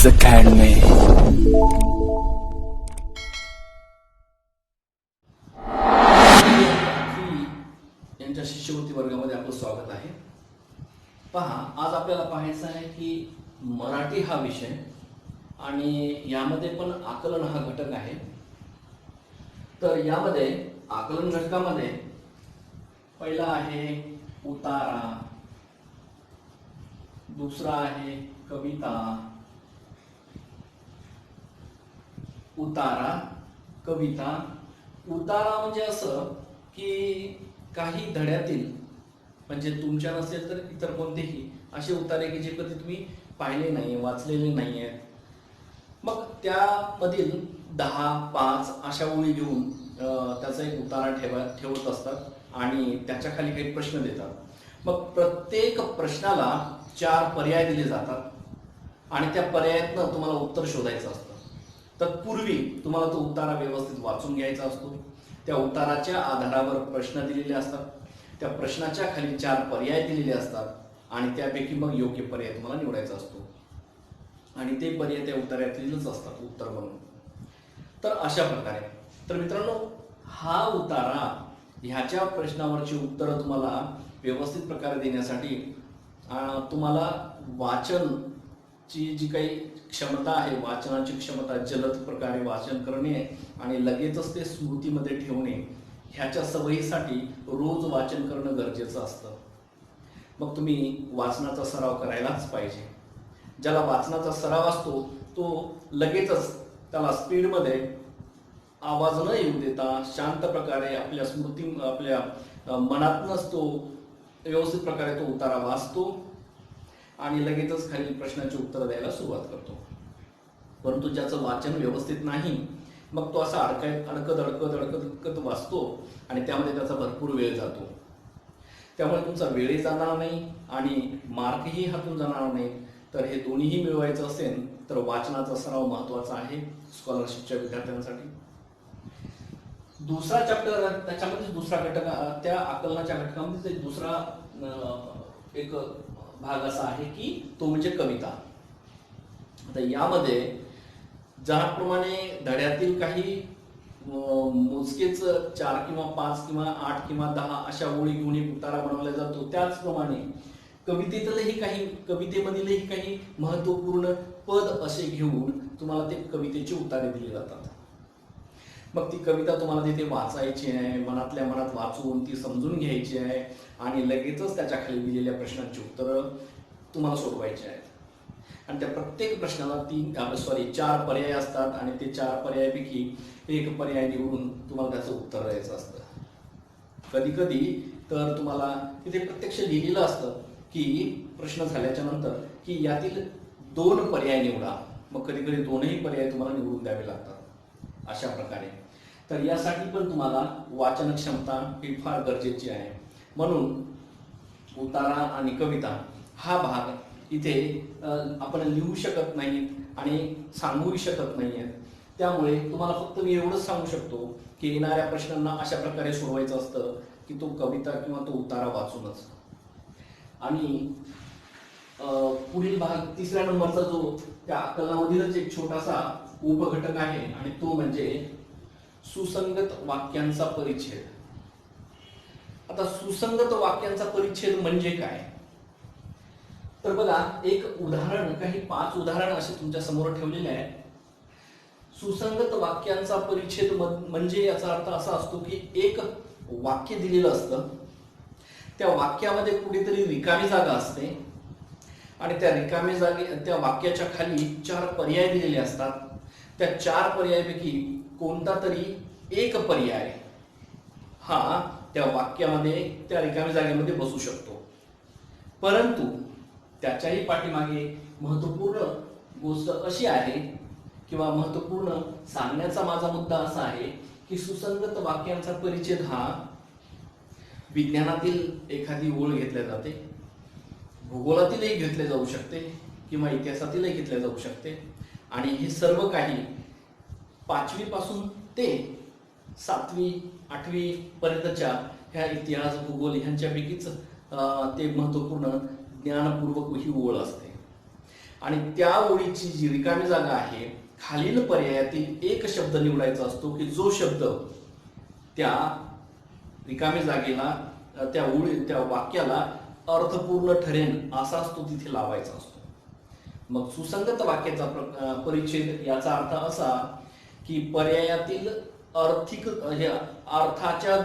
Kids Academy. यांच्या शिष्यवृत्ती वर्गामध्ये आपलं स्वागत आहे. पहा, आज आपल्याला पाहायचं आहे की मराठी हा विषय आणि यामध्ये पण आकलन हा घटक आहे. तर यामध्ये आकलन घटकामध्ये पहिला आहे उतारा, दुसरा आहे कविता. उतारा, कविता. उतारा म्हणजे असं की काही धड्यातील, म्हणजे तुमच्या नसेल तर इतर कोणतेही असे उतारे की जे कधी तुम्ही पाहिले नाही, वाचलेले नाही आहेत. मग त्यामधील 10-5 अशा ओळी घेऊन त्याचा एक उतारा ठेवत असतात आणि त्याच्या खाली काही प्रश्न देतात. मग प्रत्येक प्रश्नाला 4 पर्याय दिले जातात आणि त्या पर्यायातनं तुम्हाला उत्तर शोधायचं असतं. तत्पूर्वी तुम्हाला तो उतारा व्यवस्थित वाचून घ्यायचा असतो. त्या उताराच्या आधारावर प्रश्न दिलेले असतात. त्या प्रश्नाच्या खाली 4 पर्याय दिलेले असतात आणि त्यापैकी मग योग्य पर्याय तुम्हाला निवडायचा असतो आणि ते पर्याय त्या उतार्यातीलच असतात उत्तर म्हणून. तर अशा प्रकारे, तर मित्रांनो, हा उतारा ह्याच्या प्रश्नावरची उत्तरं तुम्हाला व्यवस्थित प्रकारे देण्यासाठी तुम्हाला वाचनची जी काही क्षमता आहे, वाचनाची क्षमता, जलद प्रकारे वाचन करणे आणि लगेचच ते स्मृतीमध्ये ठेवणे, ह्याच्या सवयीसाठी रोज वाचन करणं गरजेचं असतं. मग तुम्ही वाचनाचा सराव करायलाच पाहिजे. ज्याला वाचनाचा सराव असतो तो लगेचच त्याला स्पीडमध्ये आवाज न येऊ देता शांत प्रकारे आपल्या आपल्या मनातनच तो व्यवस्थित प्रकारे तो उतारा वाचतो आणि लगेचच खालील प्रश्नाची उत्तरं द्यायला सुरुवात करतो. परंतु ज्याचं वाचन व्यवस्थित नाही, मग तो असा अडकत वाचतो आणि त्यामध्ये त्याचा भरपूर वेळ जातो. त्यामुळे तुमचा वेळही जाणार नाही आणि मार्कही हातून जाणार नाही. तर हे दोन्हीही मिळवायचं असेल तर वाचनाचा सराव महत्त्वाचा आहे स्कॉलरशिपच्या विद्यार्थ्यांसाठी. दुसरा चॅप्टर, त्याच्यामध्ये दुसरा घटक, त्या आकलनाच्या घटकामध्ये दुसरा एक भाग असा आहे की तो म्हणजे कविता. आता यामध्ये ज्याप्रमाणे धड्यातील काही मोजकेच 4 किंवा 5 किंवा 8 किंवा 10 अशा ओळी घेऊन एक उतारा बनवला जातो, त्याचप्रमाणे कवितेमधीलही काही महत्वपूर्ण पद असे घेऊन तुम्हाला ते कवितेचे उतारे दिले जातात. मग ती कविता तुम्हाला तिथे वाचायची आहे, मनातल्या मनात वाचून ती समजून घ्यायची आहे आणि लगेचच त्याच्या खाली दिलेल्या प्रश्नांची उत्तरं तुम्हाला सोडवायची आहेत. आणि त्या प्रत्येक प्रश्नाला 4 पर्याय असतात आणि ते 4 पर्यायापैकी एक पर्याय निवडून तुम्हाला त्याचं उत्तर द्यायचं असतं. कधी कधी तर तुम्हाला तिथे प्रत्यक्ष लिहिलेलं असतं की प्रश्न झाल्याच्या नंतर की यातील 2 पर्याय निवडा. मग कधी कधी 2ही पर्याय तुम्हाला निवडून द्यावे लागतात. अशा प्रकारे तर यासाठी पण तुम्हाला वाचन क्षमता ही फार गरजेची आहे. म्हणून उतारा आणि कविता हा भाग इथे आपण लिहू शकत नाही आणि सांगूही शकत नाहीये. त्यामुळे तुम्हाला फक्त मी एवढंच सांगू शकतो की येणाऱ्या प्रश्नांना अशा प्रकारे सोडवायचं असतं की तो कविता किंवा तो उतारा वाचूनच. आणि पुढील भाग 3ऱ्या नंबरचा जो त्या आकलनामधीलच एक छोटासा उपघटक आहे आणि तो म्हणजे सुसंगत वाक्यांचा परिच्छेद. आता सुसंगत वाक्यांचा परिच्छेद म्हणजे काय, तर बघा, एक उदाहरण, काही 5 उदाहरण असे तुमच्या समोर ठेवलेले आहेत. सुसंगत वाक्यांचा परिच्छेद म्हणजे याचा अर्थ असा असतो की एक वाक्य दिलेलं असतं, त्या वाक्यामध्ये कुठेतरी रिकामी जागा असते आणि त्या रिकामी त्या वाक्याच्या खाली 4 पर्याय दिलेले असतात. त्या 4 पर्यायापैकी कोणता तरी एक पर्याय हा त्या वाक्यामध्ये, त्या रिकामी जागेमध्ये बसू शकतो. परंतु त्याच्याही पाठीमागे महत्वपूर्ण गोष्ट अशी आहे किंवा महत्वपूर्ण सांगण्याचा माझा मुद्दा असा आहे की सुसंगत वाक्यांचा परिच्छेद हा विज्ञानातील एखादी ओळ घेतल्या जाते, भूगोलातीलही घेतले जाऊ शकते किंवा इतिहासातीलही घेतले जाऊ शकते आणि हे सर्व काही 5वी पासून ते 7वी 8वी पर्यंतच्या ह्या इतिहास, भूगोल ह्यांच्यापैकीच ते महत्वपूर्ण ज्ञानपूर्वक ही ओळ असते. आणि त्या ओळीची जी रिकामी जागा आहे खालील पर्यायातील एक शब्द निवडायचा असतो की जो शब्द त्या रिकामी जागेला त्या वाक्याला अर्थपूर्ण ठरेल असाच तो तिथे लावायचा असतो. मग सुसंगत वाक्याचा परिच्छेद याचा अर्थ असा की पर्यायातील अर्थाच्या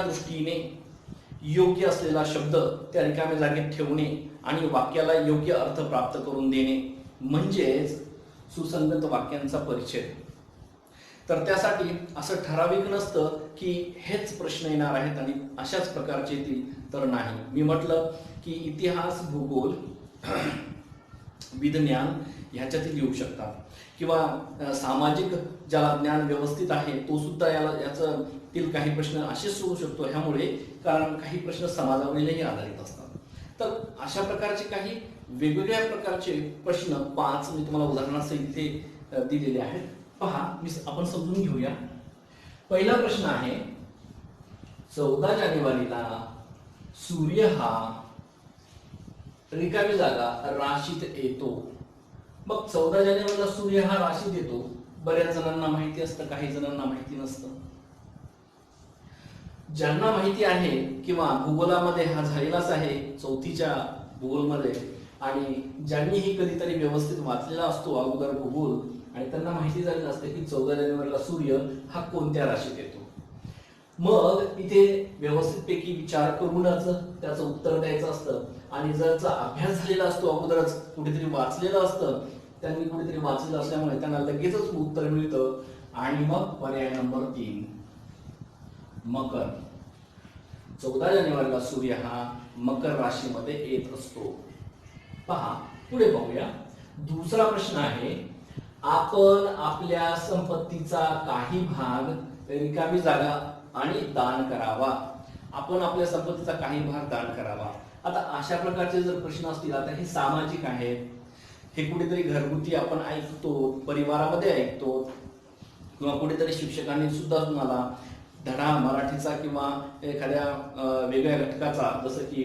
दृष्टीने योग्य असलेला शब्द त्या रिकाम्या जागेत ठेवणे आणि वाक्याला योग्य अर्थ प्राप्त करून देणे म्हणजेच सुसंगत वाक्यांचा परिच्छेद. तर त्यासाठी असं ठराविक नसतं की हेच प्रश्न येणार आहेत आणि अशाच प्रकारचे येतील, तर नाही. मी म्हटलं की इतिहास, भूगोल, विज्ञान ह्याच्यातील येऊ शकतात किंवा सामाजिक ज्याला ज्ञान व्यवस्थित आहे तो सुद्धा याच्यातील काही प्रश्न असेच होऊ शकतो ह्यामुळे, कारण काही प्रश्न समाजावरीलही आधारित असतात. तर अशा प्रकारचे काही वेगवेगळ्या प्रकारचे प्रश्न 5 मी तुम्हाला उदाहरणासहित इथे दिलेले आहेत. पहा, आपण समजून घेऊया. पहिला प्रश्न आहे, 14 जानेवारीला सूर्य हा रिकामी जागा राशीत येतो. मग 14 जानेवारीला सूर्य हा राशीत येतो, बऱ्याच जणांना माहिती असतं, काही जणांना माहिती नसतं. ज्यांना माहिती आहे किंवा भूगोलामध्ये हा झालेलाच आहे 4थीच्या भूगोलमध्ये, आणि ज्यांनी ही कधीतरी व्यवस्थित वाचलेला असतो अगोदर भूगोल आणि त्यांना माहिती झालेलं असतं की 14 जानेवारीला सूर्य हा कोणत्या राशीत येतो. मग इथे व्यवस्थितपैकी विचार करूनच त्याचं उत्तर द्यायचं असतं. आणि जरचा अभ्यास झालेला असतो, अगोदरच कुठेतरी वाचलेलं असतं, त्यांनी कुठेतरी वाचलेलं असल्यामुळे त्यांना लगेचच उत्तर मिळतं. आणि मग पर्याय नंबर 3 मकर. 14 जानेवारीला सूर्य हा मकर राशीमध्ये येत असतो. पहा, पुढे पाहूया. दुसरा प्रश्न आहे, आपण आपल्या संपत्तीचा काही भाग रिकामी जागा आणि दान करावा. आपण आपल्या संपत्तीचा काही भाग दान करावा. आता अशा प्रकारचे जर प्रश्न असतील, आता हे सामाजिक आहेत, हे कुठेतरी घरगुती आपण ऐकतो, परिवारामध्ये ऐकतो, किंवा कुठेतरी शिक्षकांनी सुद्धा तुम्हाला धडा मराठीचा किंवा एखाद्या वेगळ्या घटकाचा, जसं की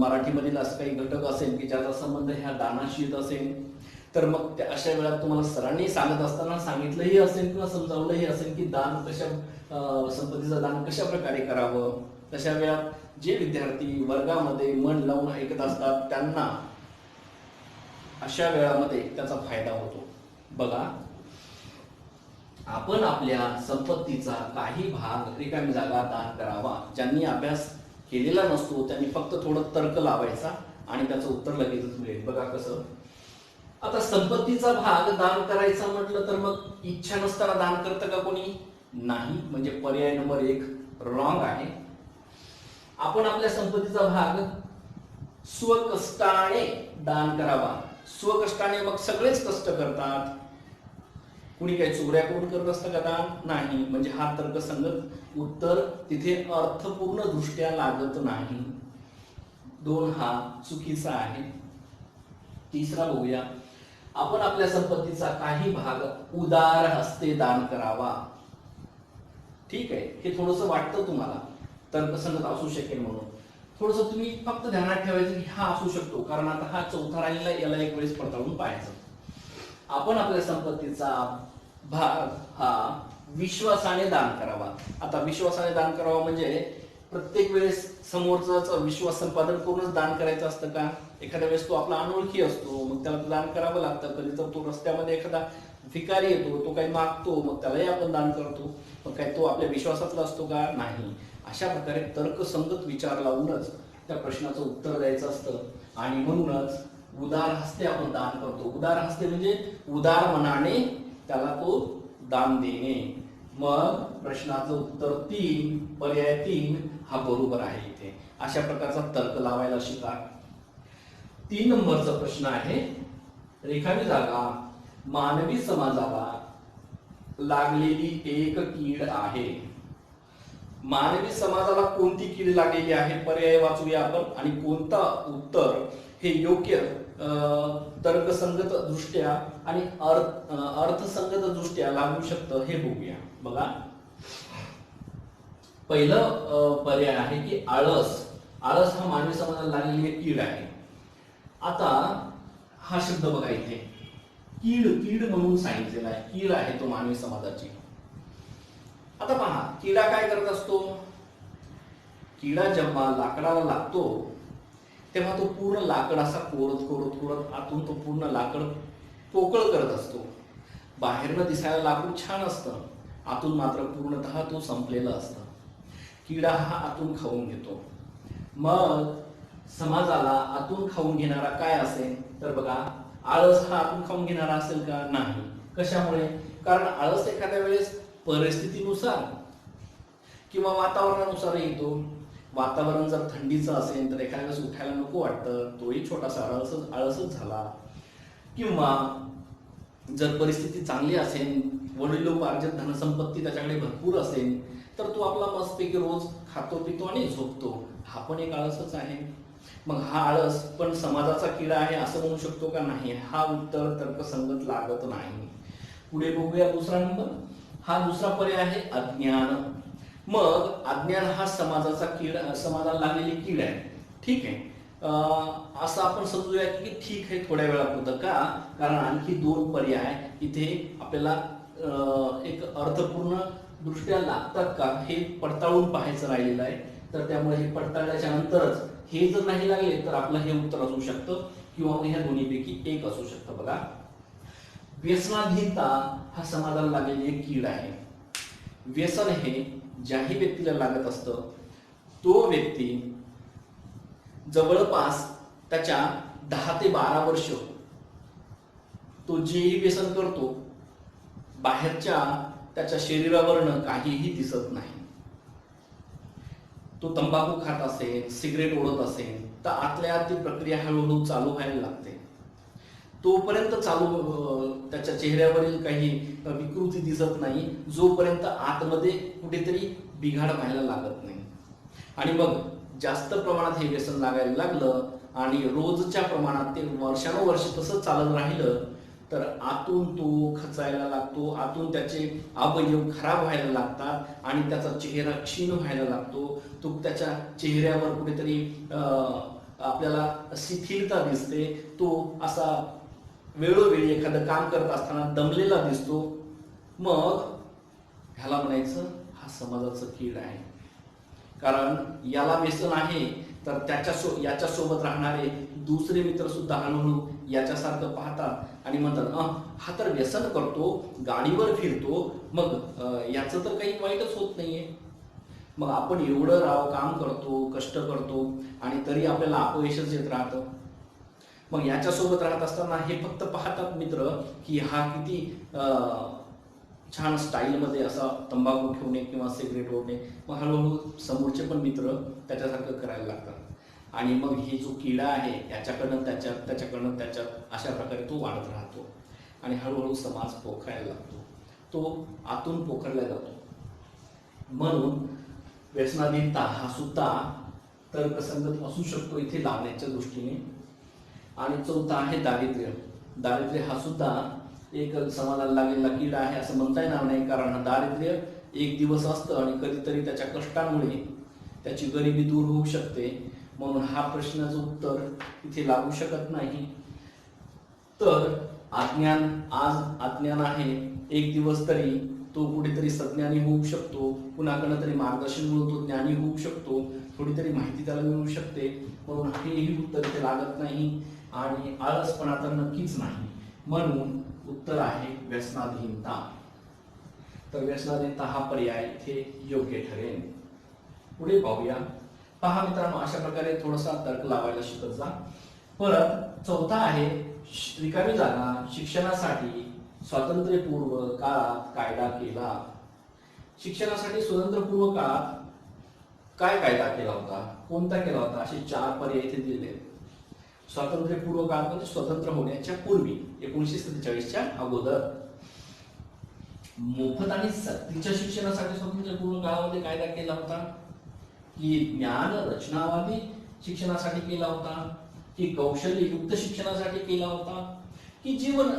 मराठीमधील असं काही घटक असेल की ज्याचा संबंध ह्या दानाशी येत असेल, तर मग अशा वेळा तुम्हाला सरांनी सांगत असताना सांगितलंही असेल किंवा समजावलंही असेल की दान संपत्तीचं दान कशा प्रकारे करावं. तशा वेळात जे विद्यार्थी वर्गामध्ये मन लावून ऐकत असतात त्यांना अशा वेळामध्ये त्याचा फायदा होतो. बघा, आपण आपल्या संपत्तीचा काही भाग रिकामी जागा दान करावा. ज्यांनी अभ्यास केलेला नसतो त्यांनी फक्त थोडं तर्क लावायचा आणि त्याचं उत्तर लगेचच मिळेल. बघा कसं. आता संपत्तीचा भाग दान करायचा म्हटलं तर मग इच्छा नसताना दान करतं का कोणी? नाही. म्हणजे पर्याय नंबर 1 रॉंग आहे. आपण आपल्या संपत्तीचा भाग स्वकष्टाने दान करावा. स्वकष्टाने मग सगळेच कष्ट करतात, कुणी काही चोऱ्या करून करत असतं का दान? नाही. म्हणजे हा तर्कसंगत उत्तर तिथे अर्थपूर्ण दृष्ट्या लागत नाही. 2 हा चुकीचा आहे. तिसरा बघूया. आपण आपल्या संपत्तीचा काही भाग उदार हस्ते दान करावा. ठीक आहे, हे थोडंसं वाटतं तुम्हाला तर्कसंगत असू शकेल म्हणून, थोडंसं तुम्ही फक्त ध्यानात ठेवायचं की हा असू शकतो, कारण आता हा चौथा राहिलेला, याला एक वेळेस पडताळून पाहायचं. आपण आपल्या संपत्तीचा भाग हा विश्वासाने दान करावा. आता विश्वासाने दान करावा म्हणजे प्रत्येक वेळेस समोरचा विश्वास संपादन करूनच दान करायचं असतं का? एखाद्या वेळेस तो आपला अनोळखी असतो, मग त्याला दान करावं लागतं. कधी तर तो रस्त्यामध्ये एखादा भिकारी येतो, तो काही मागतो, मग त्यालाही आपण दान करतो. मग काय तो आपल्या विश्वासातला असतो का? नाही. अशा प्रकारे तर्कसंगत विचार लावूनच त्या प्रश्नाचं उत्तर द्यायचं असतं. आणि म्हणूनच उदार हस्ते आपण दान करतो. उदार हस्ते म्हणजे उदार मनाने त्याला तो दान देणे. मग प्रश्नाचं उत्तर 3, पर्याय 3 हा बरोबर आहे. इथे अशा प्रकारचा तर्क लावायला शिका. 3 नंबरचा प्रश्न आहे, रिकामी जागा मानवी समाजाला लागलेली एक कीड आहे. मानवी समाजाला कोणती कीड लागलेली आहे? पर्याय वाचूया आपण आणि कोणता उत्तर हे योग्य तर्कसंगत दृष्ट्या आणि अर्थसंगत दृष्ट्या लागू शकतं हे बघूया. बघा, पहिलं पर्याय आहे की आळस. आळस हा मानवी समाजाला लागलेली एक कीड आहे. आता हा शब्द बघा इथे, कीड, कीड म्हणून सांगितलेला आहे. कीड आहे तो मानवी समाजाची. आता पहा, किडा काय करत असतो? किडा जेव्हा लाकडाला लागतो तेव्हा तो पूर्ण लाकड असा कोरत कोरत कोरत आतून तो पूर्ण लाकड पोकळ करत असतो. बाहेरनं दिसायला लाकूड छान असतं, आतून मात्र पूर्णतः तो संपलेला असतं. किडा हा आतून खाऊन घेतो. मग समाजाला आतून खाऊन घेणारा काय असेल तर बघा, आळस हा आतून खाऊन घेणारा असेल का? नाही. कशामुळे? कारण आळस एखाद्या वेळेस परिस्थितीनुसार किंवा वातावरणानुसार येतो. वातावरण जर थंडीचं असेल तर एखाद्या वेळेस उठायला नको वाटतं, तोही छोटासा आळसच झाला. किंवा जर परिस्थिती चांगली असेल, वडिलोपार्जित धनसंपत्ती त्याच्याकडे भरपूर असेल, तर तो आपला मस्तपैकी रोज खातो पितो आणि झोपतो. हा पण एक आळसच आहे. मग हा आळस पण समाजाचा किडा आहे असं म्हणू शकतो का? नाही. हा उत्तर तर्कसंगत लागत नाही. पुढे बघूया दुसरा नंबर. हा दुसरा पर्याय आहे अज्ञान. मग अज्ञान हा समाजाचा किडा, समाजाला लागलेली कीड आहे. ठीक आहे, असं आपण समजूया की ठीक आहे थोड्या वेळापुरतं. का? कारण आणखी दोन पर्याय इथे आपल्याला एक अर्थपूर्ण दृष्ट्या लागतात का हे पडताळून पाहायचं राहिलेलं आहे. तर त्यामुळे हे पडताळल्याच्या नंतरच हे जर नाही लागले तर आपलं हे उत्तर असू शकतं किंवा मग ह्या दोन्हीपैकी एक असू शकतं. बघा, व्यसनाधीनता हा समाजाला लागलेली एक कीड आहे. व्यसन हे ज्याही व्यक्तीला लागत असतं तो व्यक्ती जवळपास त्याच्या 10 ते 12 वर्ष तो जेही व्यसन करतो बाहेरच्या त्याच्या शरीरावरनं काहीही दिसत नाही. तो तंबाखू खात असेल, सिगरेट ओढत असेल तर आतल्या आत ती प्रक्रिया हळूहळू चालू व्हायला लागते. तोपर्यंत त्याच्या चेहऱ्यावरील काही विकृती दिसत नाही जोपर्यंत आतमध्ये कुठेतरी बिघाड व्हायला लागत नाही. आणि मग जास्त प्रमाणात हे व्यसन लागायला लागलं आणि रोजच्या प्रमाणात ते वर्षानुवर्ष तसं चालत राहिलं तर आतून तो खचायला लागतो, आतून त्याचे अवयव खराब व्हायला लागतात आणि त्याचा चेहरा क्षीण व्हायला लागतो. तो त्याच्या चेहऱ्यावर कुठेतरी आपल्याला शिथिलता दिसते. तो असा वेळोवेळी एखादं काम करत असताना दमलेला दिसतो. मग ह्याला म्हणायचं हा समाजाचं कीड आहे. कारण याला व्यसन आहे तर याच्या सोबत राहणारे दुसरे मित्र सुद्धा हळूहळू याच्यासारखं पाहतात आणि म्हणतात हा तर व्यसन करतो, गाडीवर फिरतो, मग याचं तर काही वाईटच होत नाहीये. मग आपण एवढं काम करतो, कष्ट करतो आणि तरी आपल्याला अपयशच येत राहतं. मग याच्यासोबत राहत असताना हे फक्त पाहतात मित्र की हा किती छान स्टाईलमध्ये असा तंबाखू ठेवणे किंवा सिगरेट ओढणे. मग हळूहळू समोरचे पण मित्र त्याच्यासारखं करायला लागतात आणि मग हे जो किडा आहे याच्याकडनं त्याच्यात अशा प्रकारे तो वाढत राहतो आणि हळूहळू समाज पोखरायला लागतो. तो आतून पोखरला जातो. म्हणून व्यसनाधीनता हा सुद्धा तर्कसंगत असू शकतो इथे लावण्याच्या दृष्टीने. आणि चौथा आहे दारिद्र्य. दारिद्र्य हा सुद्धा एक समाजाला लागलेला कीडा आहे असं म्हणता येणार नाही. कारण दारिद्र्य एक दिवस असतं आणि कधीतरी त्याच्या कष्टामुळे त्याची गरिबी दूर होऊ शकते. म्हणून हा प्रश्नाचं उत्तर इथे लागू शकत नाही. तर अज्ञान आहे, एक दिवस तरी तो कुठेतरी सज्ञानी होऊ शकतो, कुणाकडनं तरी मार्गदर्शन मिळून तो ज्ञानी होऊ शकतो, थोडी तरी माहिती त्याला मिळू शकते. म्हणून हेही उत्तर इथे लागत नाही आणि आळसपणा तर नक्कीच नाही. म्हणून उत्तर आहे व्यसनाधीनता. तर व्यसनाधीनता हा पर्याय इथे योग्य ठरेल. पुढे पाहूया. पहा मित्रांनो, अशा प्रकारे थोडासा तर्क लावायला शिकत जा. परत चौथा आहे रिकामी जागा. शिक्षणासाठी स्वातंत्र्यपूर्व काळात कायदा केला. शिक्षणासाठी स्वातंत्र्यपूर्व काळात काय कायदा केला होता, कोणता केला होता, असे 4 पर्याय इथे दिलेले. स्वातंत्र्यपूर्व काळ म्हणजे स्वतंत्र होण्याच्या पूर्वी 1947च्या अगोदर. मोफत आणि सक्तीच्या शिक्षणासाठी स्वातंत्र्यपूर्व काळामध्ये कायदा केला होता, की ज्ञान रचनावादी शिक्षणासाठी केला होता, की कौशल्ययुक्त शिक्षणासाठी केला होता, की जीवन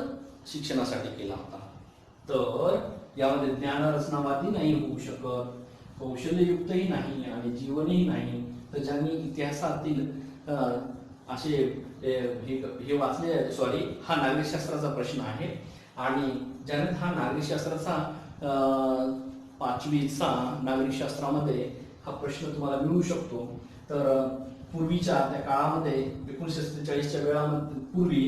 शिक्षणासाठी केला होता. तर यामध्ये ज्ञान रचनावादी नाही होऊ शकत, कौशल्ययुक्तही नाही आणि जीवनही नाही. तर ज्यांनी इतिहासातील असे हे वाचले. सॉरी, हा नागरिकशास्त्राचा प्रश्न आहे आणि ज्याने हा नागरिकशास्त्राचा 5वीचा नागरिकशास्त्रामध्ये हा प्रश्न तुम्हाला मिळू शकतो. तर पूर्वीच्या त्या काळामध्ये 1947च्या वेळामध्ये पूर्वी,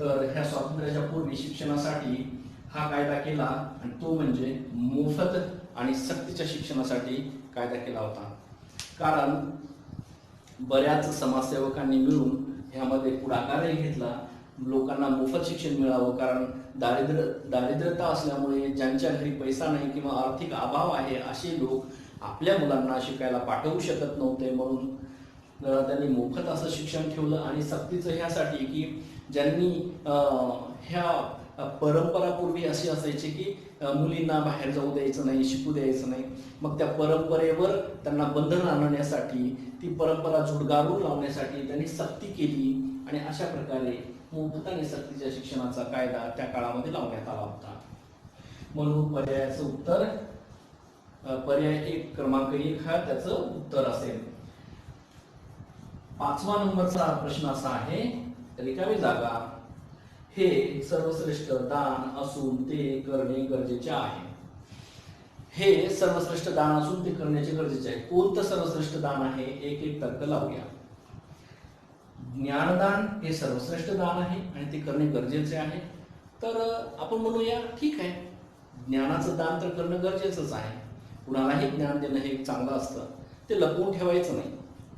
तर ह्या स्वातंत्र्याच्या पूर्वी शिक्षणासाठी हा कायदा केला आणि तो म्हणजे मोफत आणि सक्तीच्या शिक्षणासाठी कायदा केला होता. कारण बऱ्याच समाजसेवकांनी मिळून ह्यामध्ये पुढाकारही घेतला, लोकांना मोफत शिक्षण मिळावं. कारण दारिद्र्यता असल्यामुळे ज्यांच्या घरी पैसा नाही किंवा आर्थिक अभाव आहे असे लोक आपल्या मुलांना शिकायला पाठवू शकत नव्हते, म्हणून त्यांनी मोफत असं शिक्षण ठेवलं. आणि सक्तीचं ह्यासाठी की ज्यांनी ह्या परंपरा पूर्वी अशी असायची की मुलींना बाहेर जाऊ द्यायचं नाही, शिकू द्यायचं नाही. मग त्या परंपरेवर त्यांना बंधन आणण्यासाठी, ती परंपरा झुडगारून लावण्यासाठी त्यांनी सक्ती केली आणि अशा प्रकारे मोफत आणि सक्तीच्या शिक्षणाचा कायदा त्या काळामध्ये लावण्यात आला होता. म्हणून पर्यायाचं उत्तर पर्याय 1 क्रमांक 1 हा त्याचं उत्तर असेल. 5वा नंबरचा प्रश्न असा आहे, रिकामी जागा हे सर्वश्रेष्ठ दान असून ते करणे गरजेचे आहे. हे सर्वश्रेष्ठ दान असून ते करण्याचे गरजेचे आहे. कोणतं सर्वश्रेष्ठ दान आहे? एक एक तर्क लावूया. ज्ञानदान हे सर्वश्रेष्ठ दान आहे आणि ते करणे गरजेचे आहे. तर आपण म्हणूया ठीक आहे, ज्ञानाचं दान तर करणं गरजेचंच आहे. कुणालाही ज्ञान देणं हे चांगलं असतं. ते लपवून ठेवायचं नाही,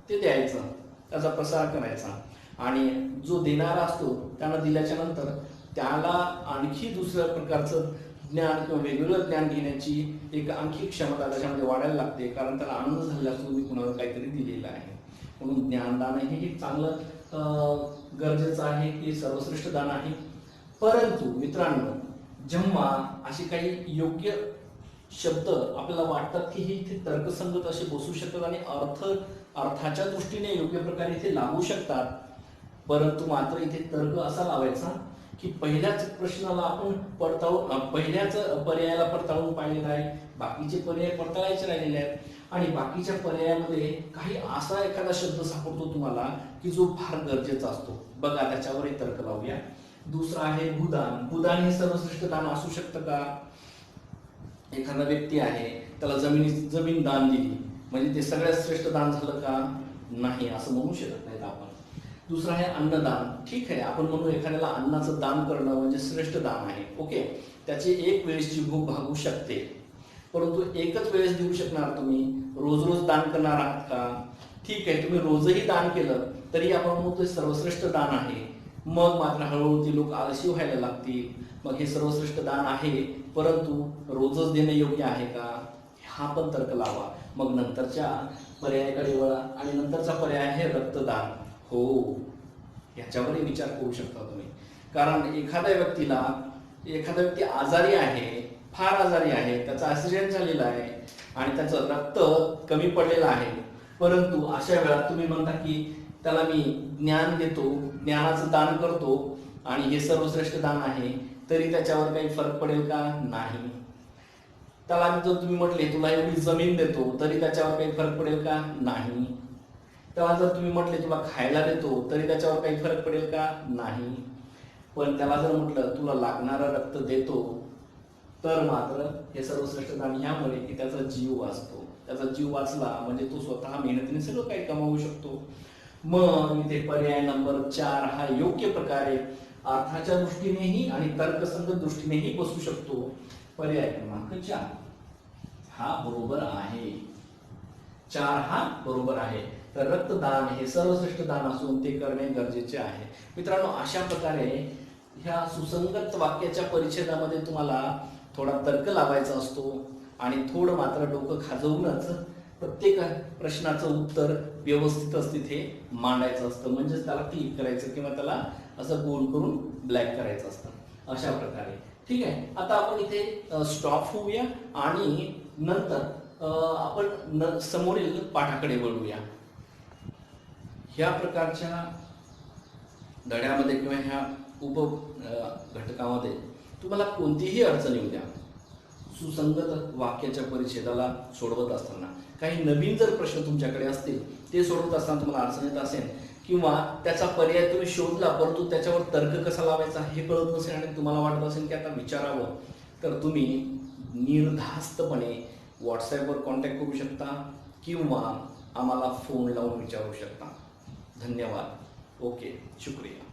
ते द्यायचं, त्याचा प्रसार करायचा. आणि जो देणारा असतो त्यानं दिल्याच्या नंतर त्याला आणखी दुसऱ्या प्रकारचं ज्ञान किंवा वेगवेगळं ज्ञान घेण्याची एक आणखी क्षमता त्याच्यामध्ये वाढायला लागते. कारण त्याला आनंद झालेला असतो मी कुणाला काहीतरी दिलेलं आहे. म्हणून ज्ञानदान हे चांगलं गरजेचं आहे, की सर्वश्रेष्ठ दान आहे. परंतु मित्रांनो, जेव्हा अशी काही योग्य शब्द आपल्याला वाटतात की हे इथे तर्कसंगत असे बसू शकतात आणि अर्थाच्या दृष्टीने योग्य प्रकारे इथे लागू शकतात, परंतु मात्र इथे तर्क असा लावायचा की पहिल्याच प्रश्नाला आपण पहिल्याच पर्यायाला पडताळून पाहिलेलं आहे, बाकीचे पर्याय पडताळायचे राहिलेले आहेत. आणि बाकीच्या पर्यायामध्ये काही असा एखादा शब्द सापडतो तुम्हाला की जो फार गरजेचा असतो. बघा, त्याच्यावरही तर्क लावूया. दुसरा आहे भूदान. भूदान हे सर्वश्रेष्ठ दान असू शकतं का? एखादा व्यक्ती आहे, त्याला जमीन दान दिली म्हणजे ते सगळ्यात श्रेष्ठ दान झालं का? नाही, असं म्हणू शकत नाहीत आपण. दुसरं आहे अन्नदान. ठीक आहे, आपण म्हणू एखाद्याला अन्नाचं दान करणं म्हणजे श्रेष्ठ दान आहे. ओके, त्याची एक वेळेसची भूक भागू शकते, परंतु एकच वेळेस देऊ शकणार तुम्ही? रोज रोज दान करणार आहात का? ठीक आहे, तुम्ही रोजही दान केलं तरी आपण म्हणतो सर्वश्रेष्ठ दान आहे. मग मात्र हळूहळू ते लोक आळशी व्हायला लागतील. मग हे सर्वश्रेष्ठ दान आहे, परंतु रोजच देणे योग्य आहे का? हा पण तर्क लावा. मग नंतरच्या पर्यायाकडे वळा आणि नंतरचा पर्याय आहे रक्तदान. हो, याच्यावरही विचार करू शकता तुम्ही. कारण एखादा व्यक्ती आजारी आहे, फार आजारी आहे, त्याचा ऍक्सिडेंट झालेला आहे आणि त्याचं रक्त कमी पडलेलं आहे, परंतु अशा वेळात तुम्ही म्हणता की त्याला मी ज्ञान देतो, ज्ञानाचं दान करतो आणि हे सर्वश्रेष्ठ दान आहे, तरी त्याच्यावर काही फरक पडेल का? नाही. त्याला जर तुम्ही म्हटले तुला एवढी जमीन देतो तरी त्याच्यावर काही फरक पडेल का? नाही. त्याला जर तुम्ही म्हटले तुला खायला देतो तरी त्याच्यावर काही फरक पडेल का? नाही. पण त्याला जर म्हटलं तुला लागणारं रक्त देतो तर मात्र हे सर्वश्रेष्ठ दान ह्यामुळे की त्याचा जीव वाचतो. त्याचा जीव वाचला म्हणजे तो स्वतः मेहनतीने सगळं काही कमावू शकतो. मग इथे पर्याय नंबर 4 हा योग्य प्रकारे अर्थाच्या दृष्टीनेही आणि तर्कसंगत दृष्टीनेही बसू शकतो. पर्याय क्रमांक 4 हा बरोबर आहे. 4 हा बरोबर आहे. तर रक्तदान हे सर्वश्रेष्ठ दान असून ते करणे गरजेचे आहे. मित्रांनो, अशा प्रकारे ह्या सुसंगत वाक्याच्या परिच्छेदामध्ये तुम्हाला थोडा तर्क लावायचा असतो आणि थोडं मात्र डोकं खाजवूनच प्रत्येक प्रश्नाचं उत्तर व्यवस्थितच तिथे मांडायचं असतं. म्हणजेच त्याला क्लिक करायचं किंवा त्याला असं गोल करून ब्लॅक करायचं असतं. अशा प्रकारे ठीक आहे. आता आपण इथे स्टॉप होऊया आणि नंतर आपण समोरील पाठाकडे वळूया. ह्या प्रकारच्या धड्यामध्ये किंवा ह्या घटकामध्ये तुम्हाला कोणतीही अडचण येऊ द्या, सुसंगत वाक्याच्या परिच्छेदाला सोडवत असताना काही नवीन जर प्रश्न तुमच्याकडे असतील, ते सोडवत असताना तुम्हाला अडचण येत असेल किंवा त्याचा पर्याय तुम्ही शोधला परंतु त्याच्यावर तर्क कसा लावायचा हे कळत नसेल आणि तुम्हाला वाटत असेल की आता विचारावं, तर तुम्ही निर्धास्तपणे व्हॉट्सॲपवर कॉन्टॅक्ट करू शकता किंवा आम्हाला फोन लावून विचारू शकता. धन्यवाद. ओके, शुक्रिया.